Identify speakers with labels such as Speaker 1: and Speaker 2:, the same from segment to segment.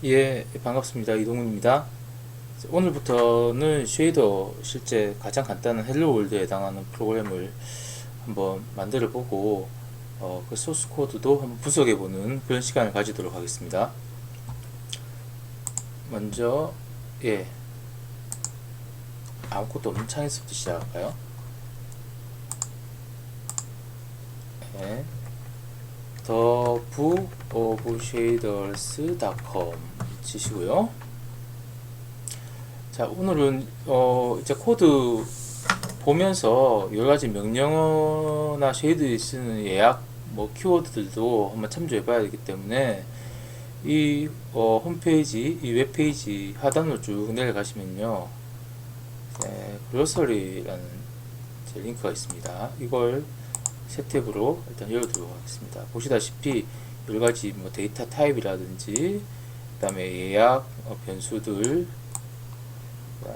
Speaker 1: 예, 반갑습니다. 이동훈입니다. 오늘부터는 쉐이더 실제 가장 간단한 헬로 월드에 해당하는 프로그램을 한번 만들어 보고 그 소스 코드도 한번 분석해 보는 그런 시간을 가지도록 하겠습니다. 먼저 예, 아무것도 없는 창에서부터 시작할까요? 예, thebookofshaders.com 치시고요. 자, 오늘은 이제 코드 보면서 여러 가지 명령어나 쉐이드에 쓰는 예약 뭐 키워드들도 한번 참조해 봐야 되기 때문에 이 홈페이지, 이 웹페이지 하단으로 쭉 내려가시면요, 글로서리라는 링크가 있습니다. 이걸 새 탭으로 일단 열어두도록 하겠습니다. 보시다시피 여러 가지 뭐 데이터 타입이라든지, 그 다음에 예약 변수들, 그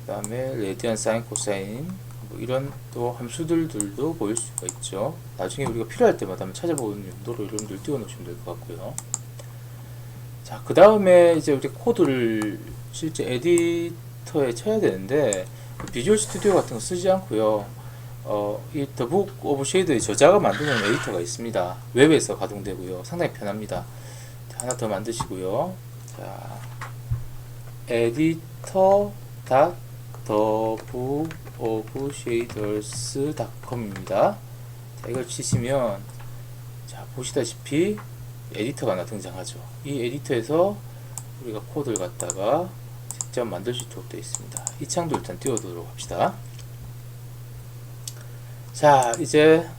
Speaker 1: 다음에 레디안 사인 코사인 뭐 이런 또 함수들도 보일 수가 있죠. 나중에 우리가 필요할 때마다 한번 찾아보는 용도로 여러분들 띄워 놓으시면 될 것 같고요. 자, 그 다음에 이제 우리 코드를 실제 에디터에 쳐야 되는데 비주얼 스튜디오 같은 거 쓰지 않고요. 이 더북 오브 쉐이드의 저자가 만드는 에디터가 있습니다. 웹에서 가동되고요. 상당히 편합니다. 자, 하나 더 만드시고요. 자, editor.thebookofshaders.com입니다. 자, 이걸 치시면 자, 보시다시피 에디터가 하나 등장하죠. 이 에디터에서 우리가 코드를 갖다가 직접 만들 수 있도록 되어 있습니다. 이 창도 일단 띄워두도록 합시다. 자, 이제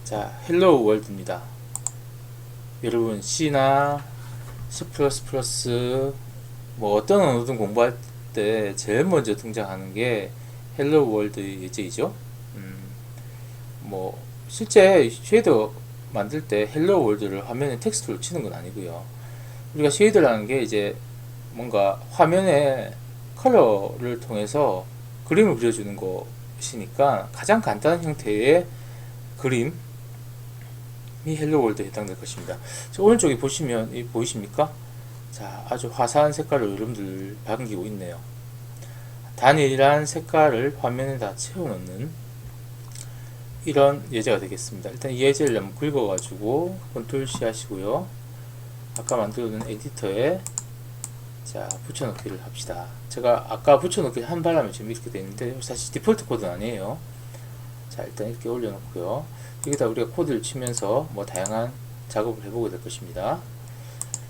Speaker 1: 자, 헬로 월드입니다. 여러분 C나 C++ 뭐 어떤 언어든 공부할 때 제일 먼저 등장하는 게 헬로 월드 예제이죠. 뭐 실제 쉐이더 만들 때 헬로 월드를 화면에 텍스트로 치는 건 아니고요. 우리가 쉐이더라는 게 이제 뭔가 화면에 컬러를 통해서 그림을 그려주는 것이니까 가장 간단한 형태의 그림이 헬로 월드에 해당될 것입니다. 저 오른쪽에 보시면 이 보이십니까? 자, 아주 화사한 색깔로 여러분들 반기고 있네요. 단일한 색깔을 화면에다 채워넣는 이런 예제가 되겠습니다. 일단 이 예제를 한번 긁어가지고 컨트롤 C 하시고요. 아까 만들어둔 에디터에 자, 붙여넣기를 합시다. 제가 아까 붙여넣기를 한 바람에 지금 이렇게 되는데 사실 디폴트 코드는 아니에요. 자, 일단 이렇게 올려놓고요. 여기다 우리가 코드를 치면서 뭐 다양한 작업을 해보게 될 것입니다.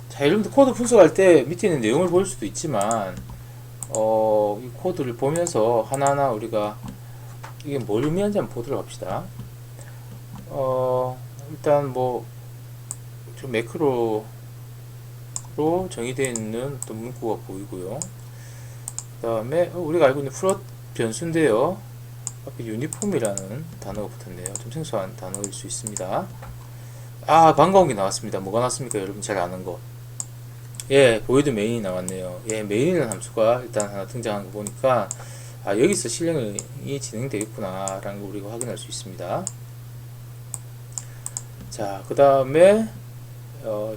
Speaker 1: 자, 여러분들 코드 분석할 때 밑에 있는 내용을 볼 수도 있지만 이 코드를 보면서 하나하나 우리가 이게 뭘 의미하는지 한번 보도록 합시다. 일단 뭐 좀 매크로로 정의되어 있는 어떤 문구가 보이고요. 그 다음에 우리가 알고 있는 플롯 변수인데요. 앞에 유니폼이라는 단어가 붙었네요. 좀 생소한 단어일 수 있습니다. 아, 반가운 게 나왔습니다. 뭐가 나왔습니까? 여러분 잘 아는 거. 예, 보이드 메인이 나왔네요. 예, 메인이라는 함수가 일단 하나 등장한 거 보니까 아, 여기서 실행이 진행되겠구나 라는 걸 우리가 확인할 수 있습니다. 자, 그 다음에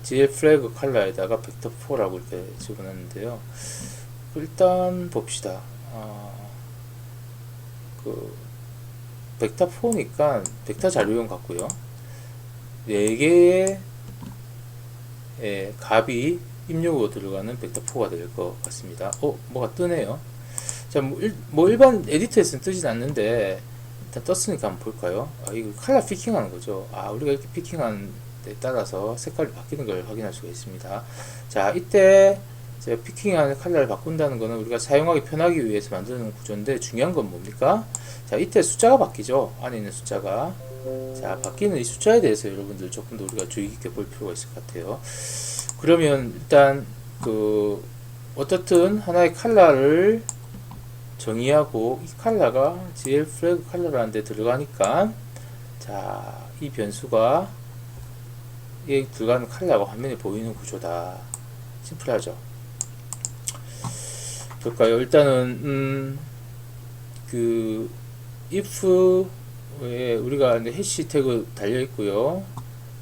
Speaker 1: GL 플래그 컬러에다가 벡터 4라고 이렇게 집어넣는데요. 일단 봅시다. 그 벡터 4니까 벡터 자료용 같고요. 4개의 값이 입력으로 들어가는 벡터 4가 될 것 같습니다. 뭐가 뜨네요. 자, 뭐 일반 에디터에서는 뜨진 않는데 일단 떴으니까 한번 볼까요? 이거 컬러 피킹하는 거죠. 우리가 이렇게 피킹하는 데 따라서 색깔이 바뀌는 걸 확인할 수가 있습니다. 자, 이때 제가 피킹하는 컬러를 바꾼다는 거는 우리가 사용하기 편하기 위해서 만드는 구조인데 중요한 건 뭡니까? 자, 이때 숫자가 바뀌죠. 안에 있는 숫자가. 자, 바뀌는 이 숫자에 대해서 여러분들 조금 더 우리가 주의 깊게 볼 필요가 있을 것 같아요. 그러면 일단 어떻든 하나의 컬러를 정의하고 이 컬러가 GL 플래그 컬러라는 데 들어가니까 자, 이 변수가 이 들어가는 컬러가 화면에 보이는 구조다. 심플하죠. 볼까요? 일단은 if에 우리가 해시 태그 달려 있고요.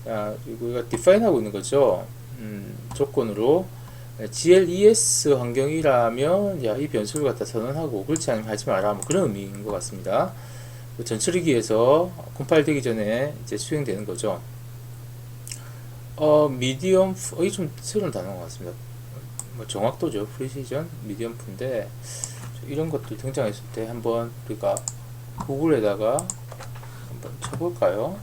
Speaker 1: 그리고 이거 define 하고 있는 거죠. 조건으로 GLES 환경이라면 이 변수를 갖다 선언하고 그렇지 않으면 하지 마라, 뭐 그런 의미인 것 같습니다. 전처리기에서 컴파일 되기 전에 이제 수행되는 거죠. 미디엄, 이게 좀 새로운 단어인 것 같습니다. 뭐 정확도죠. 프리시전, 미디엄프인데 이런 것들 등장했을 때 한번 우리가 구글에다가 한번 쳐볼까요?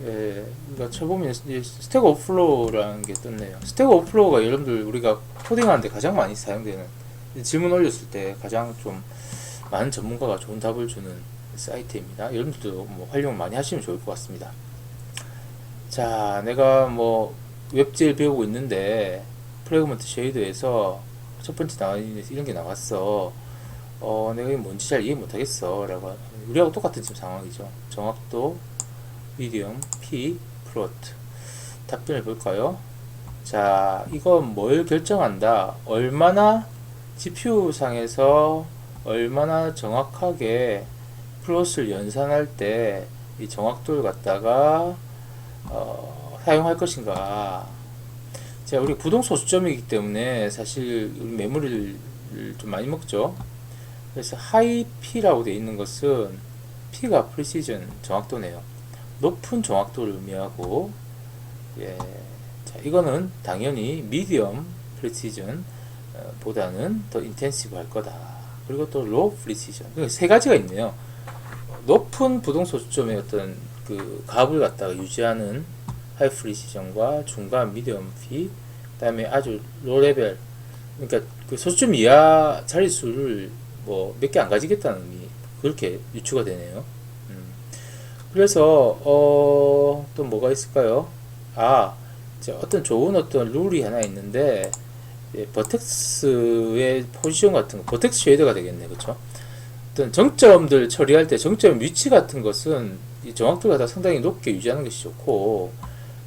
Speaker 1: 예, 우리가 쳐보면 이제 스택 오버플로우라는 게 떴네요. 스택 오버플로우가 여러분들 우리가 코딩하는데 가장 많이 사용되는, 질문 올렸을 때 가장 좀 많은 전문가가 좋은 답을 주는 사이트입니다. 여러분들도 뭐 활용 많이 하시면 좋을 것 같습니다. 자, 내가 뭐 웹젤 배우고 있는데 프래그먼트 쉐이드에서 첫 번째 나와있는 이런 게 나왔어. 내가 이게 뭔지 잘 이해 못하겠어 라고. 우리하고 똑같은 지금 상황이죠. 정확도 미디엄 P 플로트. 답변을 볼까요? 자, 이건 뭘 결정한다? 얼마나 GPU 상에서 얼마나 정확하게 플롯을 연산할 때 이 정확도를 갖다가 사용할 것인가. 자, 우리 부동소수점이기 때문에 사실 우리 메모리를 좀 많이 먹죠. 그래서 하이 P라고 되어 있는 것은 P가 프리시전 정확도네요. 높은 정확도를 의미하고, 예, 자, 이거는 당연히 미디엄 프리시전 보다는 더 인텐시브 할 거다. 그리고 또 로우 프리시전. 세 가지가 있네요. 높은 부동소수점의 어떤 그 값을 갖다가 유지하는 하이 프리시전과 중간 미디엄 P, 그다음에 아주 로 레벨, 그러니까 그 소수점 이하 자릿수를 뭐 몇 개 안 가지겠다는 의미, 그렇게 유추가 되네요. 그래서 또 뭐가 있을까요? 어떤 좋은 어떤 룰이 하나 있는데, 버텍스의 포지션 같은 거, 버텍스 쉐이더가 되겠네, 그렇죠? 어떤 정점들 처리할 때 정점 위치 같은 것은 이 정확도가 다 상당히 높게 유지하는 것이 좋고,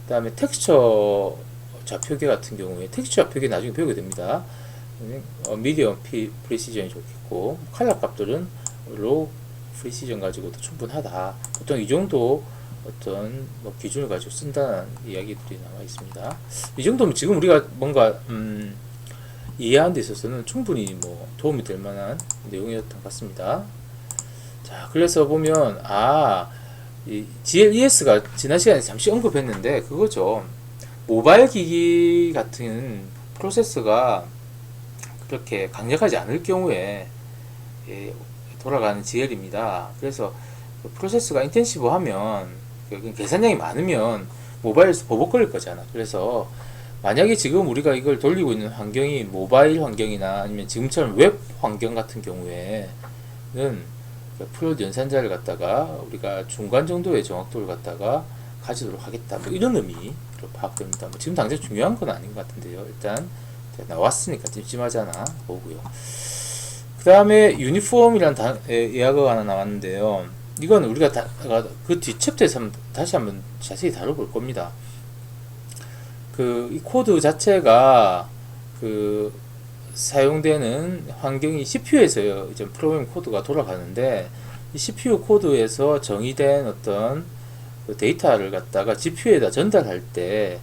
Speaker 1: 그 다음에 텍스처 좌표계 같은 경우에 텍스처 좌표계 나중에 배우게 됩니다. 미디엄 프리시전이 좋겠고, 컬러 값들은 로우 프리시전 가지고도 충분하다. 보통 이 정도 어떤 뭐 기준을 가지고 쓴다는 이야기들이 나와 있습니다. 이 정도면 지금 우리가 뭔가 이해하는 데 있어서는 충분히 뭐 도움이 될 만한 내용이었던 것 같습니다. 자, 그래서 보면 이 GLES가 지난 시간에 잠시 언급했는데 그거죠. 모바일 기기 같은 프로세서가 그렇게 강력하지 않을 경우에 돌아가는 GL입니다. 그래서 그 프로세서가 인텐시브하면, 계산량이 많으면 모바일에서 버벅거릴 거잖아. 그래서 만약에 지금 우리가 이걸 돌리고 있는 환경이 모바일 환경이나 아니면 지금처럼 웹 환경 같은 경우에는 플롯 연산자를 갖다가 우리가 중간 정도의 정확도를 갖다가 가지도록 하겠다, 뭐 이런 의미로 파악됩니다. 뭐 지금 당장 중요한 건 아닌 것 같은데요. 일단 나왔으니까 찜찜하잖아 보고요. 그 다음에 유니폼이라는 예약어가 하나 나왔는데요. 이건 우리가 그 뒷 챕터에서 다시 한번 자세히 다뤄볼 겁니다. 이 코드 자체가 사용되는 환경이 CPU에서 이제 프로그램 코드가 돌아가는데, 이 CPU 코드에서 정의된 어떤 데이터를 갖다가 GPU에다 전달할 때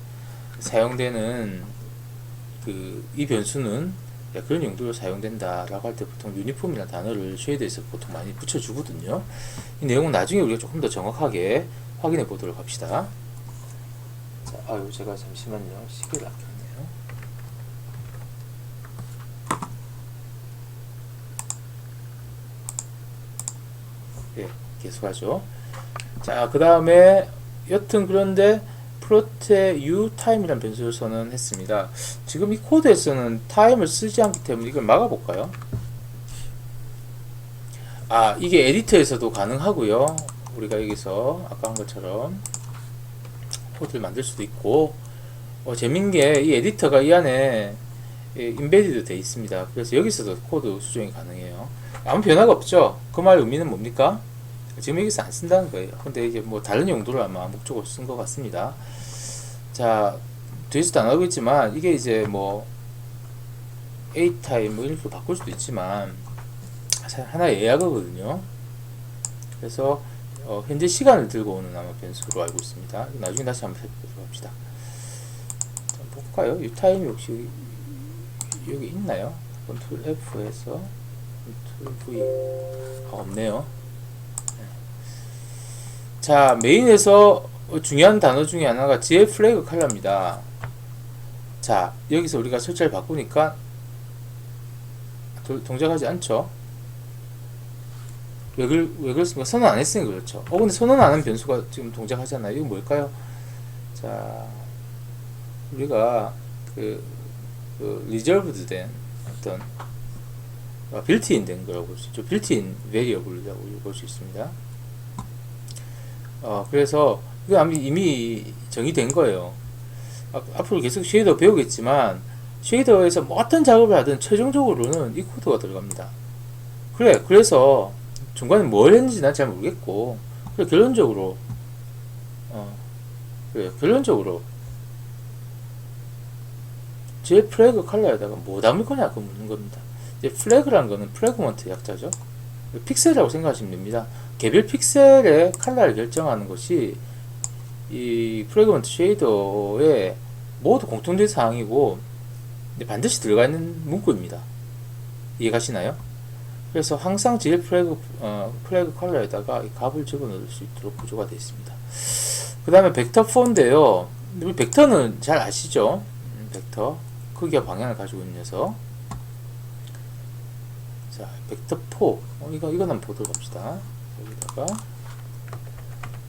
Speaker 1: 사용되는 이 변수는 그런 용도로 사용된다 라고 할 때 보통 유니폼이라는 단어를 쉐이드에서 보통 많이 붙여주거든요. 이 내용은 나중에 우리가 조금 더 정확하게 확인해 보도록 합시다. 자, 제가 잠시만요. 시계를 아꼈네요. 예, 계속하죠. 자, 그 다음에 여튼 그런데 플롯의 uTime이라는 변수를 선언했습니다. 지금 이 코드에서는 타임을 쓰지 않기 때문에 이걸 막아볼까요? 이게 에디터에서도 가능하고요. 우리가 여기서 아까 한 것처럼 코드를 만들 수도 있고, 재밌는 게 이 에디터가 이 안에 인베디드 되어 있습니다. 그래서 여기서도 코드 수정이 가능해요. 아무 변화가 없죠? 그 말 의미는 뭡니까? 지금 여기서 안 쓴다는 거예요. 근데 이제 뭐 다른 용도를 아마 목적으로 쓴 것 같습니다. 자, 뒤에서도 안 하고 있지만 이게 이제 뭐 A타임 뭐 이렇게 바꿀 수도 있지만 하나의 예약어거든요. 그래서 현재 시간을 들고 오는 아마 변수로 알고 있습니다. 나중에 다시 한번 살펴보도록 합시다. 자, 볼까요? 이 타임이 혹시 여기 있나요? 컨트롤 F에서 컨트롤 V 없네요. 네. 자, 메인에서 중요한 단어 중에 하나가 GL 플래그 컬러입니다. 자, 여기서 우리가 설정을 바꾸니까 동작하지 않죠? 왜 그렇습니까? 선언 안 했으니까 그렇죠. 근데 선언 안 한 변수가 지금 동작하잖아요. 이거 뭘까요? 자, 우리가 리저브드 된 어떤 빌트인 된 거라고 볼 수 있죠. 빌트인 베리어블이라고 볼 수 있습니다. 그래서 이거 이미 정의된 거예요. 앞으로 계속 쉐이더 배우겠지만 쉐이더에서 뭐 어떤 작업을 하든 최종적으로는 이 코드가 들어갑니다. 그래서 중간에 뭘 했는지 난 잘 모르겠고, 결론적으로 제 플래그 컬러에다가 뭐 담을 거냐 그 묻는 겁니다. 이제 플래그라는 거는 프래그먼트 약자죠. 픽셀이라고 생각하시면 됩니다. 개별 픽셀의 컬러를 결정하는 것이 이 프래그먼트 쉐이더의 모두 공통된 사항이고 반드시 들어가 있는 문구입니다. 이해가시나요? 그래서 항상 GL 플래그 컬러에다가 이 값을 집어넣을 수 있도록 구조가 되어 있습니다. 그 다음에 벡터 4인데요. 우리 벡터는 잘 아시죠? 벡터 크기와 방향을 가지고 있는 녀석. 자, 벡터 4. 이건 한번 보도록 합시다. 여기다가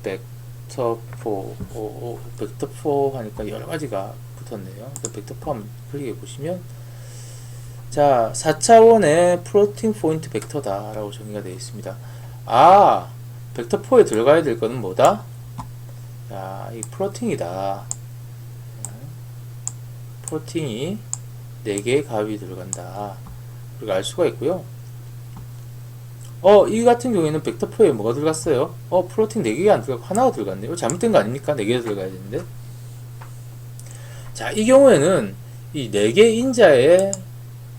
Speaker 1: 벡터 4. 벡터 4 하니까 여러 가지가 붙었네요. 벡터 4 한번 클릭해 보시면, 자, 4차원의 플로팅 포인트 벡터다 라고 정의가 되어 있습니다. 벡터 4에 들어가야 될 거는 뭐다? 자, 이 플로팅이다. 플로팅이 4개의 값이 들어간다. 그렇게 알 수가 있고요. 이 같은 경우에는 벡터 4에 뭐가 들어갔어요? 플로팅 4개가 안 들어가고 하나가 들어갔네요. 잘못된 거 아닙니까? 4개가 들어가야 되는데. 자, 이 경우에는 이 4개 인자에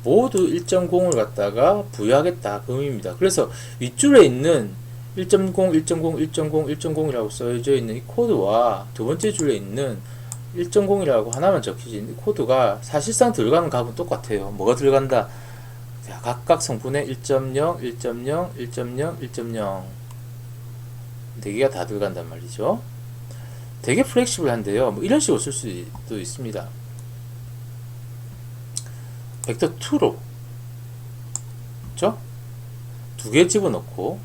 Speaker 1: 모두 1.0을 갖다가 부여하겠다 그 의미입니다. 그래서 윗줄에 있는 1.0, 1.0, 1.0, 1.0이라고 써져 있는 이 코드와 두 번째 줄에 있는 1.0이라고 하나만 적혀진 이 코드가 사실상 들어가는 값은 똑같아요. 뭐가 들어간다? 자, 각각 성분의 1.0, 1.0, 1.0, 1.0 4개가 다 들어간단 말이죠. 되게 플렉시블한데요. 뭐 이런 식으로 쓸 수도 있습니다. 벡터 2로, 그쵸? 2개 집어넣고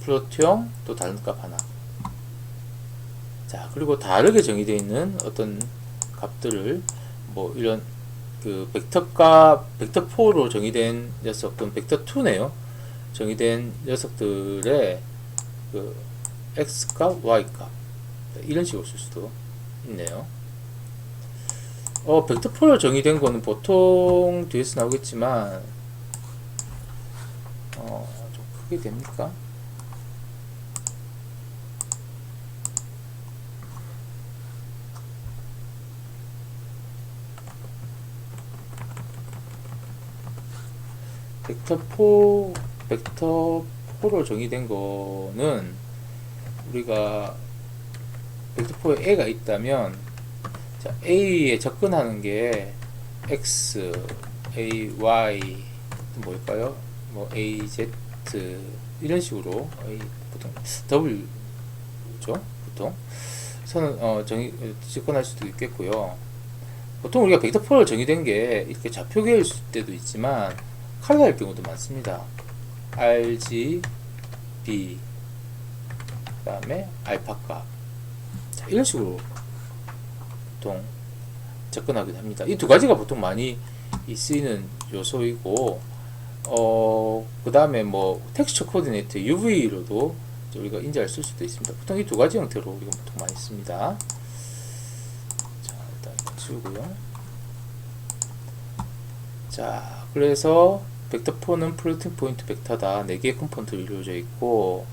Speaker 1: 플로트형 또 다른 값 하나. 자, 그리고 다르게 정의되어 있는 어떤 값들을 뭐 이런 벡터 4로 정의된 녀석 또는 벡터 2네요. 정의된 녀석들의 x값, y값 이런 식으로 쓸 수도 있네요. 벡터 4로 정의된 거는 보통 뒤에서 나오겠지만 좀 크게 됩니까? 벡터 4로 정의된 거는 우리가 벡터 4에 A가 있다면, 자, A에 접근하는 게 X, A, Y 뭘까요? 뭐 A, Z 이런 식으로 보통 W죠? 보통 선은 접근할 수도 있겠고요. 보통 우리가 벡터 4로 정의된 게 이렇게 좌표계일 때도 있지만 컬러일 경우도 많습니다. RGB 그 다음에 알파값, 자, 이런 식으로 보통 접근하기도 합니다. 이 두 가지가 보통 많이 쓰이는 요소이고, 그 다음에 뭐 텍스처 코디네이터 UV로도 우리가 인자를 쓸 수도 있습니다. 보통 이 두 가지 형태로 우리가 보통 많이 씁니다. 자, 일단 이거 지우고요. 자, 그래서 벡터 4는 플로팅 포인트 벡터다. 4개의 컴포넌트로 이루어져 있고,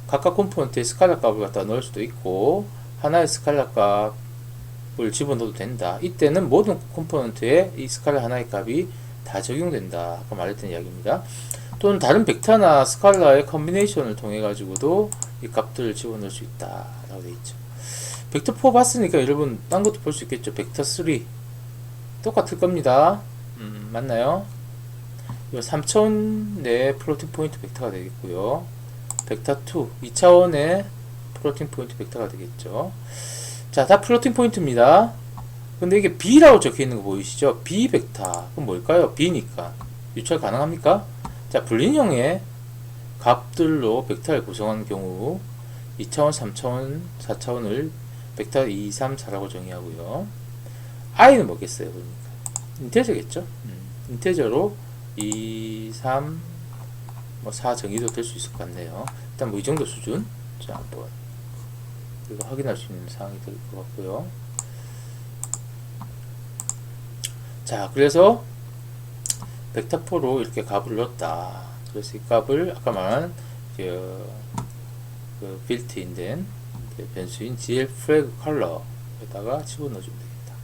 Speaker 1: 각각 컴포넌트에 스칼라 값을 갖다 넣을 수도 있고, 하나의 스칼라 값을 집어넣어도 된다. 이때는 모든 컴포넌트에 이 스칼라 하나의 값이 다 적용된다. 아까 말했던 이야기입니다. 또는 다른 벡터나 스칼라의 컨비네이션을 통해 가지고도 이 값들을 집어넣을 수 있다 라고 되어 있죠. 벡터 4 봤으니까 여러분 딴 것도 볼 수 있겠죠. 벡터 3 똑같을 겁니다. 맞나요? 이 3차원 내 플로팅 포인트 벡터가 되겠고요. 벡터 2 2차원의 플로팅 포인트 벡터가 되겠죠. 자, 다 플로팅 포인트입니다. 근데 이게 B라고 적혀 있는 거 보이시죠? B 벡터. 그럼 뭘까요? B니까. 유찰 가능합니까? 자, 불린형의 값들로 벡터를 구성하는 경우 2차원, 3차원, 4차원을 벡터 2, 3, 4라고 정의하고요. i는 뭐겠어요? 그러니까 인테저겠죠? 인테저로 2, 3, 뭐 4 정의도 될 수 있을 것 같네요. 일단 뭐 이 정도 수준. 자, 한번 이거 확인할 수 있는 사항이 될 것 같고요. 자, 그래서 벡터4로 이렇게 값을 넣었다. 그래서 이 값을 아까 말한 그 빌트인된 변수인 GL flag 컬러에다가 집어넣어주면 되겠다.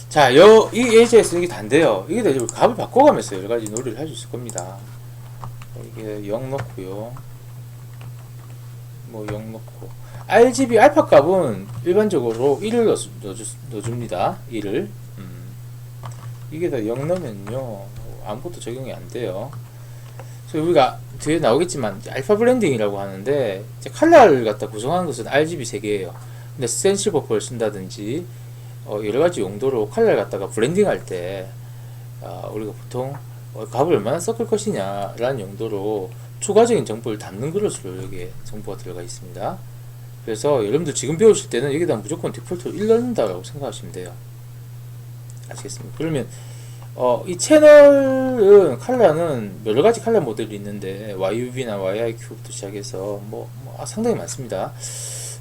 Speaker 1: 자, 이 AJS는 이게 단데요. 이게 되죠. 값을 바꿔가면서 여러 가지 놀이를 할 수 있을 겁니다. 이게 0 넣고요. 뭐 0 넣고. RGB 알파 값은 일반적으로 1을 넣어줍니다. 1을. 이게 다 0 넣으면요. 아무것도 적용이 안 돼요. 그래서 우리가 뒤에 나오겠지만 알파 블렌딩이라고 하는데 이제 컬러를 갖다 구성하는 것은 RGB 3개예요. 근데 스텐실 버퍼를 쓴다든지 여러 가지 용도로 컬러를 갖다가 블렌딩 할 때 우리가 보통 값을 얼마나 섞을 것이냐 라는 용도로 추가적인 정보를 담는 그릇으로 여기에 정보가 들어가 있습니다. 그래서 여러분들 지금 배우실 때는 여기다 무조건 디폴트로 1 넣는다고 생각하시면 돼요. 아시겠습니까? 그러면 이 채널은 컬러는 여러가지 컬러 모델이 있는데 YUV나 YIQ부터 시작해서 상당히 많습니다.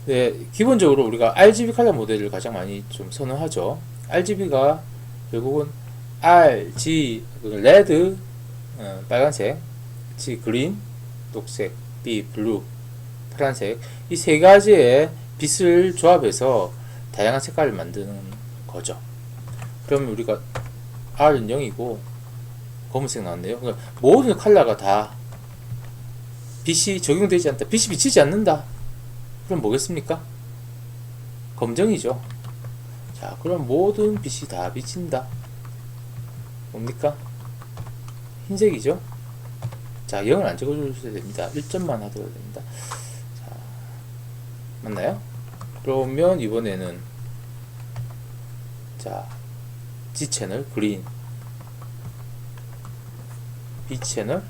Speaker 1: 네, 기본적으로 우리가 RGB 컬러 모델을 가장 많이 좀 선호하죠. RGB가 결국은 R, G, 레드, 빨간색, G, 그린, 녹색, B, 블루, 파란색 이 세 가지의 빛을 조합해서 다양한 색깔을 만드는 거죠. 그러면 우리가 R은 0이고 검은색 나왔네요. 그러니까 모든 컬러가 다 빛이 적용되지 않다. 빛이 비치지 않는다. 그럼 뭐겠습니까? 검정이죠. 자, 그럼 모든 빛이 다 비친다. 뭡니까? 흰색이죠. 자, 0을 안 적어주셔야 됩니다. 1점만 하더라도 됩니다. 자, 맞나요? 그러면 이번에는 자, G 채널 그린, B 채널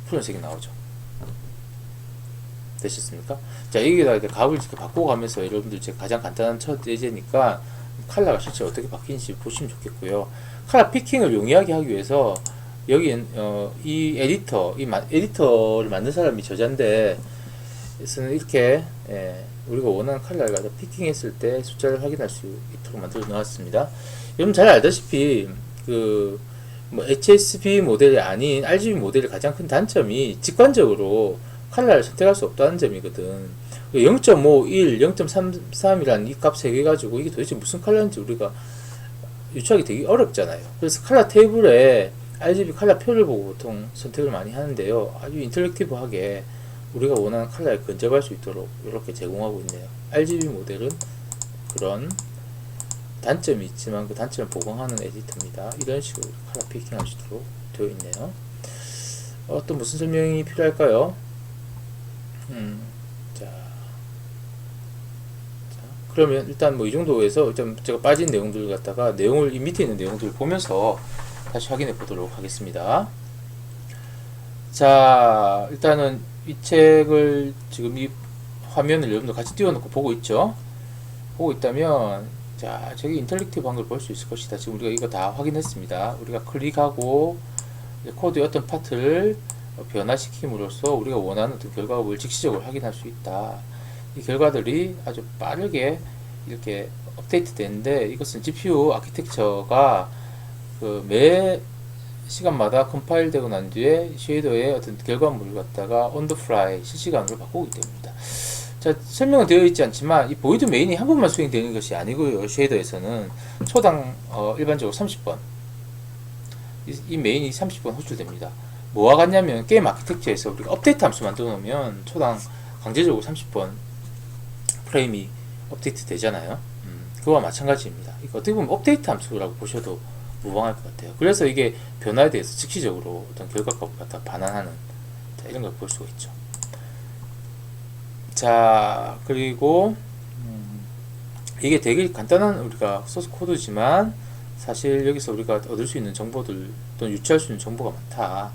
Speaker 1: 푸른색이 나오죠. 되셨습니까? 자, 여기다 이렇게 값을 이렇게 바꿔가면서 여러분들 제가 가장 간단한 첫 예제니까 컬러가 실제 어떻게 바뀌는지 보시면 좋겠고요. 컬러 피킹을 용이하게 하기 위해서 여기엔 이 에디터를 만든 사람이 저자인데 에서는 이렇게 우리가 원하는 컬러를 가지고 피킹했을 때 숫자를 확인할 수 있도록 만들어 놓았습니다. 여러분 잘 알다시피 HSP 모델이 아닌 RGB 모델의 가장 큰 단점이 직관적으로 컬러를 선택할 수 없다는 점이거든. 0.5, 1, 0.33이라는 이 값 3개 가지고 이게 도대체 무슨 컬러인지 우리가 유추하기 되게 어렵잖아요. 그래서 컬러 테이블에 RGB 컬러 표를 보고 보통 선택을 많이 하는데요. 아주 인터랙티브하게 우리가 원하는 컬러에 근접할 수 있도록 이렇게 제공하고 있네요. RGB 모델은 그런 단점이 있지만 그 단점을 보강하는 에디터입니다. 이런 식으로 컬러 피킹 할 수 있도록 되어 있네요. 또 무슨 설명이 필요할까요? 그러면 일단 이 정도에서 일단 제가 빠진 내용들 갖다가 이 밑에 있는 내용들을 보면서 다시 확인해 보도록 하겠습니다. 자, 일단은 이 책을 지금 이 화면을 여러분들 같이 띄워놓고 보고 있죠? 보고 있다면 자, 저기 인터랙티브한 걸 볼 수 있을 것이다. 지금 우리가 이거 다 확인했습니다. 우리가 클릭하고 코드의 어떤 파트를 변화시킴으로써 우리가 원하는 어떤 결과물을 즉시적으로 확인할 수 있다. 이 결과들이 아주 빠르게 이렇게 업데이트 되는데 이것은 GPU 아키텍처가 매 시간마다 컴파일 되고 난 뒤에 쉐이더의 어떤 결과물을 갖다가 on the fly 실시간으로 바꾸기 때문입니다. 자, 설명은 되어 있지 않지만 이 보이드 메인이 한 번만 수행되는 것이 아니고요. 쉐이더에서는 초당 일반적으로 30번 이 메인이 30번 호출됩니다. 뭐와 같냐면 게임 아키텍처에서 우리가 업데이트 함수 만들어 놓으면 초당 강제적으로 30번 프레임이 업데이트 되잖아요. 그거와 마찬가지입니다. 이거 어떻게 보면 업데이트 함수라고 보셔도 무방할 것 같아요. 그래서 이게 변화에 대해서 즉시적으로 어떤 결과값을 갖다 반환하는, 자, 이런 걸 볼 수가 있죠. 자, 그리고 이게 되게 간단한 우리가 소스 코드지만 사실 여기서 우리가 얻을 수 있는 정보들 또는 유추할 수 있는 정보가 많다.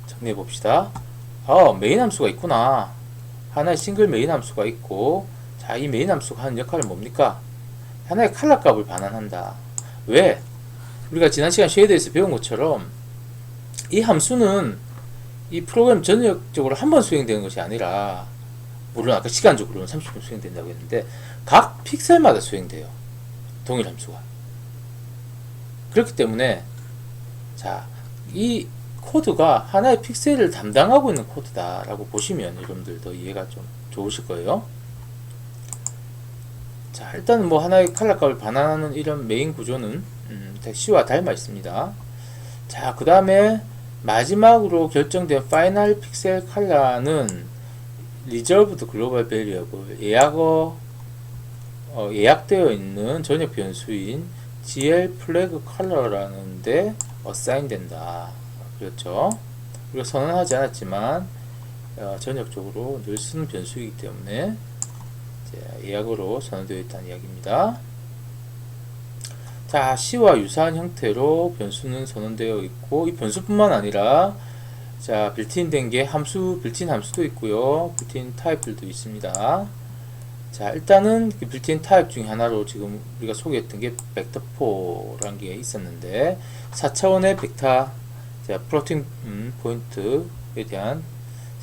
Speaker 1: 정리해 봅시다. 메인 함수가 있구나. 하나의 싱글 메인 함수가 있고, 자, 이 메인 함수가 하는 역할은 뭡니까? 하나의 컬러 값을 반환한다. 왜? 우리가 지난 시간 쉐이더에서 배운 것처럼 이 함수는 이 프로그램 전역적으로 한 번 수행되는 것이 아니라, 물론 아까 시간적으로는 30분 수행된다고 했는데 각 픽셀마다 수행돼요. 동일 함수가. 그렇기 때문에 자, 이 코드가 하나의 픽셀을 담당하고 있는 코드다라고 보시면 여러분들 더 이해가 좀 좋으실 거예요. 자, 일단은 뭐 하나의 컬러 값을 반환하는 이런 메인 구조는 C와 닮아 있습니다. 자, 그 다음에 마지막으로 결정된 파이널 픽셀 컬러는 Reserved Global Variable, 예약되어 있는 전역 변수인 GL Flag Color라는 데 assign 된다. 그렇죠? 우리가 선언하지 않았지만 전역적으로 늘 쓰는 변수이기 때문에 예약으로 선언되어 있다는 이야기입니다. 자, C와 유사한 형태로 변수는 선언되어 있고, 이 변수뿐만 아니라 자, 빌트인 된 게 빌트인 함수도 있고요. 빌트인 타입들도 있습니다. 자, 일단은 그 빌트인 타입 중에 하나로 지금 우리가 소개했던 게 벡터4라는 게 있었는데, 4차원의 벡터, 자, 플로팅 포인트에 대한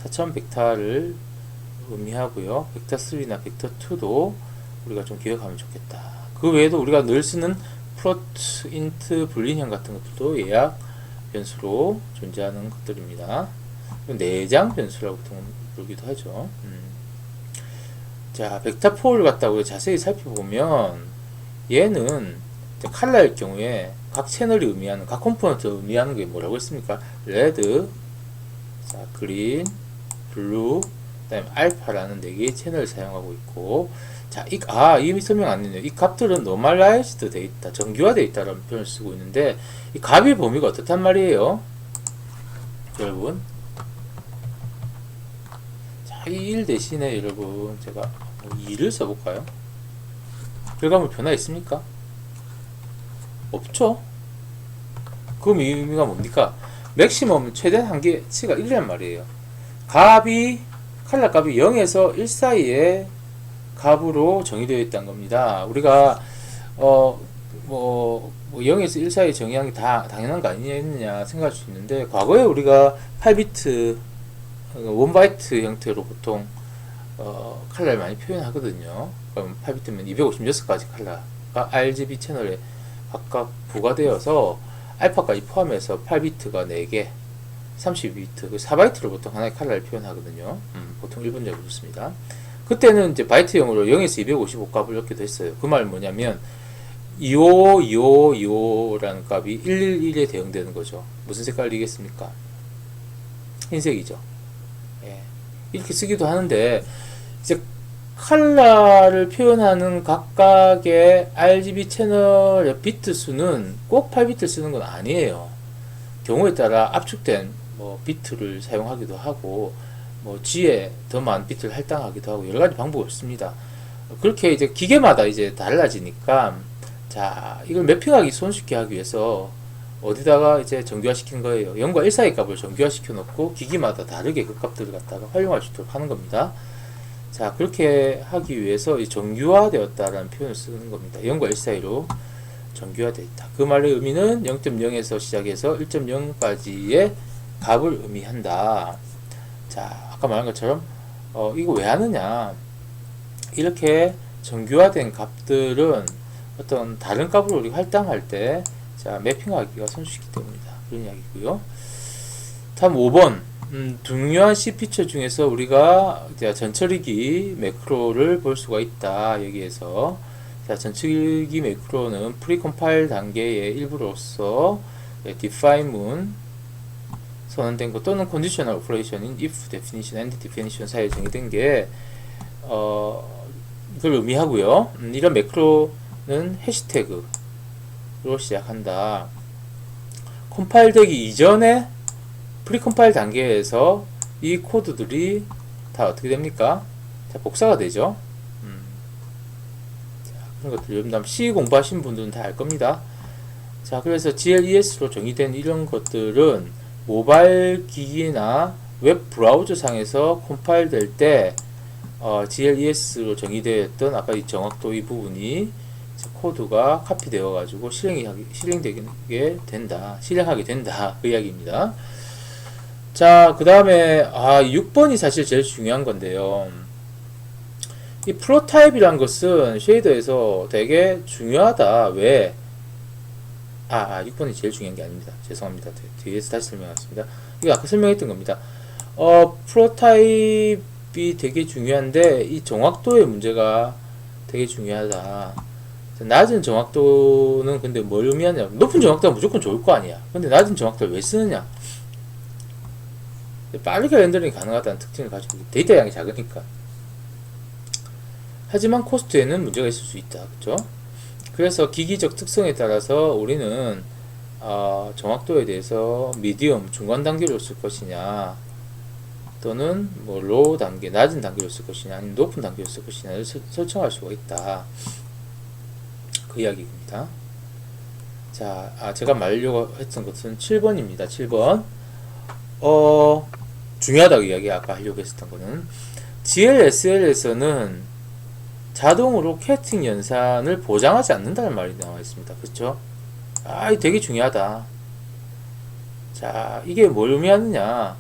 Speaker 1: 4차원 벡터를 의미하고요. 벡터3나 벡터2도 우리가 좀 기억하면 좋겠다. 그 외에도 우리가 늘 쓰는 플로트, 인트, 불린형 같은 것들도 예약 변수로 존재하는 것들입니다. 내장 변수라고 부르기도 하죠. 자, 벡터4를 갖다가 자세히 살펴보면 얘는 컬러일 경우에 각 채널이 의미하는, 각 컴포넌트를 의미하는 게 뭐라고 했습니까? 레드, 자, 그린, 블루, 그 다음에 알파라는 4개의 채널을 사용하고 있고, 자, 이미 설명 안 했네요. 이 값들은 normalized 돼 있다, 정규화되어 있다라는 표현을 쓰고 있는데, 이 값의 범위가 어떻단 말이에요? 여러분. 자, 이 1 대신에 여러분, 제가 2를 써볼까요? 결과물 변화 있습니까? 없죠? 그럼 의미가 뭡니까? 맥시멈 최대 한계치가 1이란 말이에요. 컬러 값이 0에서 1 사이에 값으로 정의되어 있다는 겁니다. 우리가 0에서 1 사이 정의한 게 다 당연한 거 아니냐 생각할 수 있는데, 과거에 우리가 8비트 1바이트 형태로 보통 컬러를 많이 표현하거든요. 그럼 8비트면 256가지 컬러가 RGB 채널에 각각 부과되어서 알파까지 포함해서 8비트가 4개, 32비트, 4바이트로 보통 하나의 컬러를 표현하거든요. 보통 일반적으로 씁니다. 그때는 이제 바이트형으로 0에서 255 값을 넣게 됐어요. 그 말은 뭐냐면 252525라는 값이 111에 대응되는 거죠. 무슨 색깔이겠습니까? 흰색이죠. 예. 이렇게 쓰기도 하는데, 이제 컬러를 표현하는 각각의 RGB 채널의 비트 수는 꼭 8비트 쓰는 건 아니에요. 경우에 따라 압축된 비트를 사용하기도 하고, G에 더 많은 비트를 할당하기도 하고, 여러 가지 방법이 있습니다. 그렇게 이제 기계마다 이제 달라지니까, 자, 이걸 매핑하기 손쉽게 하기 위해서 어디다가 이제 정규화 시킨 거예요. 0과 1 사이 값을 정규화 시켜 놓고 기기마다 다르게 그 값들을 갖다가 활용할 수 있도록 하는 겁니다. 자, 그렇게 하기 위해서 이 정규화 되었다라는 표현을 쓰는 겁니다. 0과 1 사이로 정규화 되어 있다. 그 말의 의미는 0.0에서 시작해서 1.0까지의 값을 의미한다. 자, 아까 말한 것처럼 이거 왜 하느냐, 이렇게 정규화된 값들은 어떤 다른 값으로 우리가 할당할 때 자, 매핑하기가 손쉽기 때문이다. 그런 이야기고요. 다음 5번. 중요한 C 피처 중에서 우리가 전처리기 매크로를 볼 수가 있다. 여기에서 자, 전처리기 매크로는 프리컴파일 단계의 일부로서 define 문 선언된 것 또는 conditional operation인 if definition and definition 사이에 정의된 게 이걸 의미하고요. 이런 매크로는 해시태그로 시작한다. 컴파일 되기 이전에 프리컴파일 단계에서 이 코드들이 다 어떻게 됩니까? 자, 복사가 되죠. 자, 그런 것들 여러분 C 공부하신 분들은 다 알 겁니다. 자, 그래서 GLES로 정의된 이런 것들은 모바일 기기나 웹 브라우저 상에서 컴파일 될 때 GLES로 정의되었던 아까 이 정확도 이 부분이 코드가 카피되어 가지고 실행하게 된다. 그 이야기입니다. 자, 그 다음에 6번이 사실 제일 중요한 건데요. 이 프로타입이란 것은 쉐이더에서 되게 중요하다. 왜? 6번이 제일 중요한 게 아닙니다. 죄송합니다. 뒤에서 다시 설명하겠습니다. 이거 아까 설명했던 겁니다. 프로타입이 되게 중요한데 이 정확도의 문제가 되게 중요하다. 낮은 정확도는 근데 뭘 의미하냐? 높은 정확도가 무조건 좋을 거 아니야. 근데 낮은 정확도를 왜 쓰느냐? 빠르게 렌더링이 가능하다는 특징을 가지고 데이터 양이 작으니까. 하지만 코스트에는 문제가 있을 수 있다. 그렇죠? 그래서 기기적 특성에 따라서 우리는 정확도에 대해서 미디엄, 중간 단계로 쓸 것이냐 또는 뭐 로우 단계, 낮은 단계로 쓸 것이냐 아니면 높은 단계로 쓸 것이냐를 설정할 수가 있다. 그 이야기입니다. 자, 제가 말하려고 했던 것은 7번입니다. 7번. 중요하다고 이야기 아까 하려고 했었던 거는 GLSL에서는 자동으로 캐스팅 연산을 보장하지 않는다는 말이 나와 있습니다. 그렇죠? 이거 되게 중요하다. 자, 이게 뭘 의미하느냐?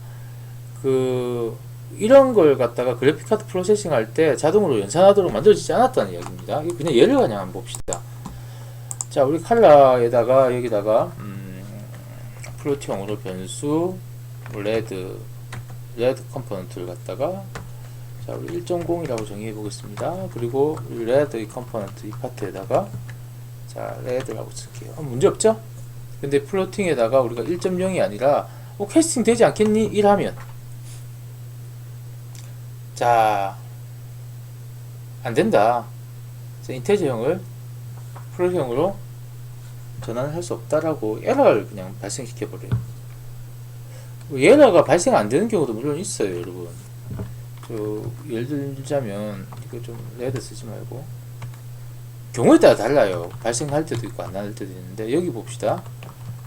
Speaker 1: 이런 걸 갖다가 그래픽카드 프로세싱 할 때 자동으로 연산하도록 만들어지지 않았다는 이야기입니다. 이거 그냥 예를 그냥 한번 봅시다. 자, 우리 칼라에다가 여기다가 플로트형으로 변수 레드 컴포넌트를 갖다가 자, 우리 1.0이라고 정의해 보겠습니다. 그리고 레드 이 컴포넌트 이 파트에다가 자, 레드라고 쓸게요. 문제 없죠? 근데 플로팅에다가 우리가 1.0이 아니라 캐스팅 되지 않겠니? 1 하면 자, 안 된다. 인테저형을 플로트형으로 전환할 수 없다라고 에러를 그냥 발생시켜 버려요. 에러가 발생 안 되는 경우도 물론 있어요, 여러분. 예를 들자면 이거 좀 레드 쓰지 말고 경우에 따라 달라요. 발생할 때도 있고 안 할 때도 있는데 여기 봅시다.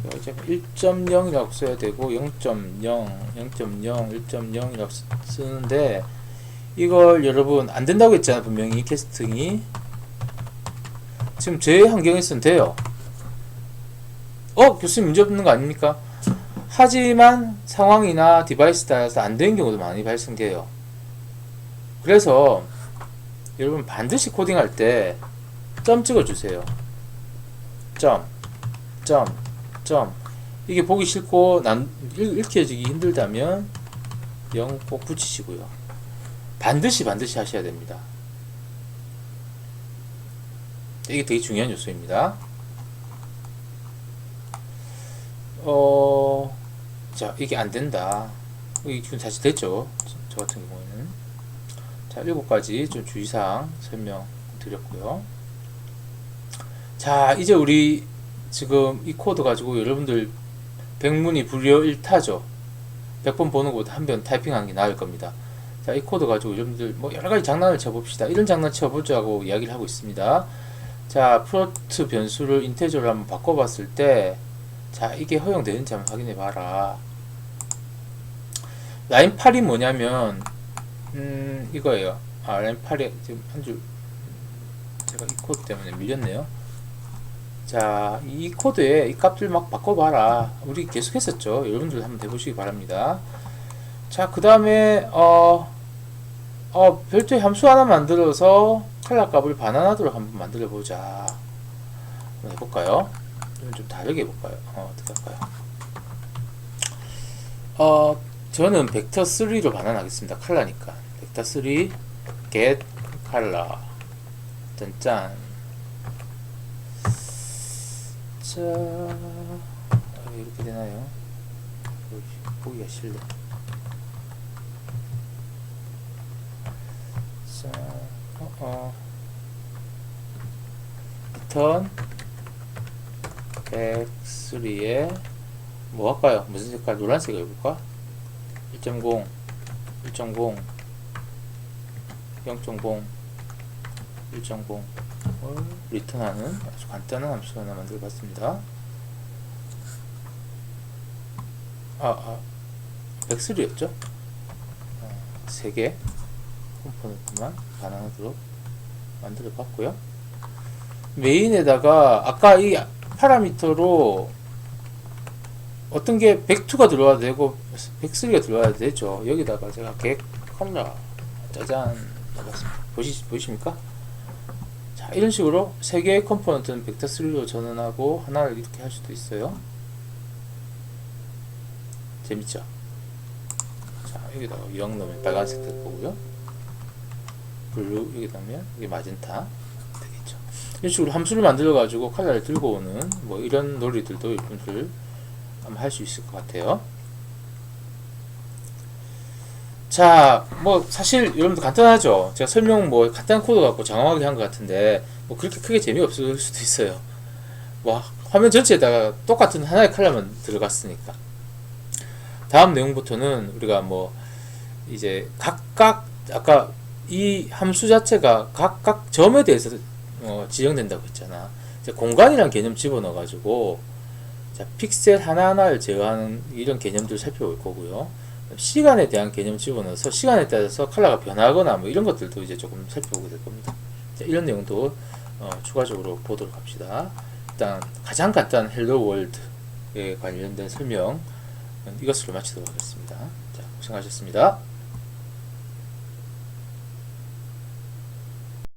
Speaker 1: 1.0이라고 써야 되고 0.0, 0.0, 1.0이라고 쓰는데 이걸 여러분 안 된다고 했잖아. 분명히 캐스팅이 지금 제 환경에서는 돼요. 교수님 문제 없는 거 아닙니까? 하지만 상황이나 디바이스 따라서 안 되는 경우도 많이 발생돼요. 그래서 여러분 반드시 코딩할 때 점 찍어주세요. 점 이게 보기 싫고 읽혀지기 힘들다면 0 꼭 붙이시고요. 반드시 하셔야 됩니다. 이게 되게 중요한 요소입니다. 자, 이게 안 된다. 이게 지금 다시 됐죠? 저 같은 경우에는. 자, 7가지 좀 주의사항 설명 드렸고요. 자, 이제 우리 지금 이 코드 가지고 여러분들 100문이 불여 1타죠. 100번 보는 것보다 한 번 타이핑하는 게 나을 겁니다. 자, 이 코드 가지고 여러분들 뭐 여러가지 장난을 쳐봅시다. 이런 장난 쳐보자고 이야기를 하고 있습니다. 자, 프로트 변수를 인테저로 한번 바꿔봤을 때 자, 이게 허용되는지 한번 확인해 봐라. 라인 8이 뭐냐면 이거예요. 라인 8이 지금 한 줄 제가 이 코드 때문에 밀렸네요. 자, 이 코드에 이 값들 막 바꿔봐라. 우리 계속 했었죠. 여러분들 한번 해보시기 바랍니다. 자, 그 다음에 별도의 함수 하나 만들어서 컬러 값을 반환하도록 한번 만들어 보자. 한번 해볼까요? 좀 다르게 해볼까요? 어떻게 할까요? 저는 벡터 3로 반환하겠습니다. 컬러니까 벡터 3 get color 짠. 자, 이렇게 되나요? 보기가 싫네. 자, 리턴 103에 뭐 할까요? 무슨 색깔? 노란색 해볼까? 1.0, 1.0, 0.0, 1.0 리턴하는 아주 간단한 함수 하나 만들어 봤습니다. 103였죠? 3개 컴포넌트만 반환하도록 만들어 봤고요. 메인에다가 아까 이 파라미터로 어떤 게 102가 들어와도 되고 103가 들어와야 되죠. 여기다가 제가 계획 컴라 짜잔 넣어봤습니다. 보이십니까? 자, 이런 식으로 3개의 컴포넌트는 벡터 3로 전환하고 하나를 이렇게 할 수도 있어요. 재밌죠? 자, 여기다가 이왕 넣으면 빨간색 될 거고요. 블루 여기다 하면 이게 마젠타 되겠죠. 이런 식으로 함수를 만들어 가지고 컬러를 들고 오는 뭐 이런 놀이들도 여러분들 아마 할 수 있을 것 같아요. 자, 뭐 사실 여러분들 간단하죠. 제가 설명 뭐 간단한 코드 갖고 장황하게 한 것 같은데 뭐 그렇게 크게 재미없을 수도 있어요. 뭐 화면 전체에다가 똑같은 하나의 컬러만 들어갔으니까. 다음 내용부터는 우리가 뭐 이제 각각 아까 이 함수 자체가 각각 점에 대해서 지정된다고 했잖아. 이제 공간이라는 개념 집어넣어 가지고 자, 픽셀 하나하나를 제어하는 이런 개념들 살펴볼 거고요. 시간에 대한 개념 집어넣어서 시간에 따라서 컬러가 변하거나 뭐 이런 것들도 이제 조금 살펴보게 될 겁니다. 자, 이런 내용도 추가적으로 보도록 합시다. 일단 가장 간단한 헬로 월드에 관련된 설명 이것으로 마치도록 하겠습니다. 자, 고생하셨습니다.